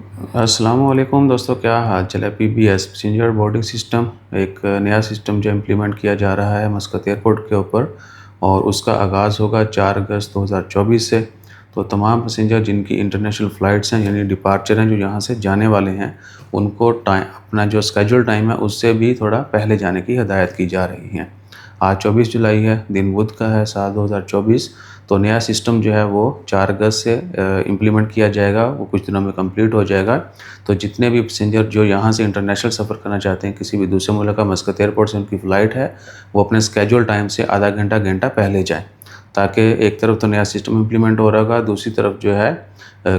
السلام علیکم دوستو، کیا حال چل ہے؟ پی B S passenger boarding system ایک نیا سسٹم جو امپلیمنٹ کیا جا رہا ہے مسقط ایئرپورٹ کے اوپر، اور اس کا آغاز ہوگا 4 اگست 2024 سے۔ تو تمام پیسنجر جن کی انٹرنیشنل فلائٹس ہیں، یعنی ڈپارچر ہیں، جو یہاں سے جانے والے ہیں، ان کو اپنا جو اسکیجول ٹائم ہے اس سے بھی تھوڑا پہلے جانے کی ہدایت کی جا رہی ہیں۔ آج 24 جولائی ہے، دن بدھ کا ہے، سال 2024۔ تو نیا سسٹم جو ہے وہ 4 اگست سے امپلیمنٹ کیا جائے گا، وہ کچھ دنوں میں کمپلیٹ ہو جائے گا۔ تو جتنے بھی پیسنجر جو یہاں سے انٹرنیشنل سفر کرنا چاہتے ہیں، کسی بھی دوسرے ملک کا مسقط ایئرپورٹ سے ان کی فلائٹ ہے، وہ اپنے اسکیجول ٹائم سے آدھا گھنٹہ پہلے جائیں، تاکہ ایک طرف تو نیا سسٹم امپلیمنٹ ہو رہا گا، دوسری طرف جو ہے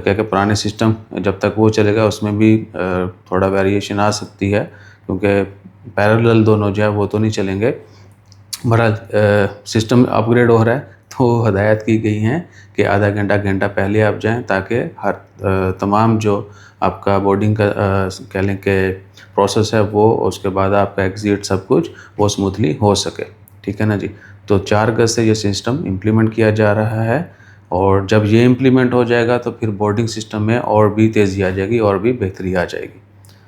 کہ پرانے سسٹم جب تک وہ چلے گا اس میں بھی تھوڑا ویریشن آ سکتی ہے، کیونکہ پیرالل دونوں جو ہے وہ تو نہیں چلیں گے۔ بہرحال سسٹم اپ گریڈ ہو رہا ہے، تو ہدایت کی گئی ہیں کہ آدھا گھنٹہ پہلے آپ جائیں، تاکہ ہر تمام جو آپ کا بورڈنگ کا کہہ لیں کہ پروسیس ہے وہ، اس کے بعد آپ کا ایگزٹ سب کچھ وہ اسموتھلی ہو سکے، ٹھیک ہے نا جی۔ تو 4 اگست سے یہ سسٹم امپلیمنٹ کیا جا رہا ہے، اور جب یہ امپلیمنٹ ہو جائے گا تو پھر بورڈنگ سسٹم میں اور بھی تیزی آ جائے گی، اور بھی بہتری آ جائے گی۔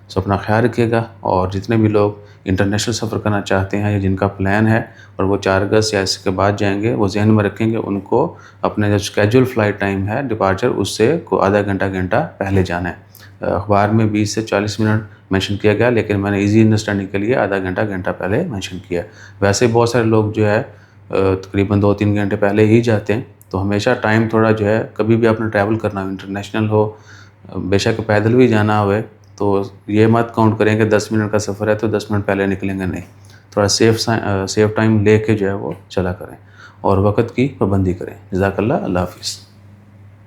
سو اپنا خیال رکھیے گا، اور جتنے بھی لوگ انٹرنیشنل سفر کرنا چاہتے ہیں یا جن کا پلان ہے اور وہ 4 اگست یا اس کے بعد جائیں گے، وہ ذہن میں رکھیں گے ان کو اپنے جو اسکیجول فلائٹ ٹائم ہے ڈپارچر، اس سے کو آدھا گھنٹہ پہلے جانا ہے۔ اخبار میں 20 سے 40 منٹ مینشن کیا گیا، لیکن میں نے ایزی انڈرسٹینڈنگ کے لیے آدھا گھنٹہ پہلے مینشن کیا۔ ویسے بہت سارے لوگ جو ہے تقریباً 2-3 گھنٹے پہلے ہی جاتے ہیں، تو ہمیشہ ٹائم تھوڑا جو ہے، کبھی بھی آپ نے ٹریول کرنا ہو، انٹرنیشنل ہو، بے شک پیدل بھی جانا ہوئے، تو یہ مت کاؤنٹ کریں کہ 10 منٹ کا سفر ہے تو 10 منٹ پہلے نکلیں گے، نہیں۔ تھوڑا سیف ٹائم لے کے جو ہے وہ چلا کریں، اور وقت کی پابندی کریں۔ جزاک اللہ، اللہ حافظ۔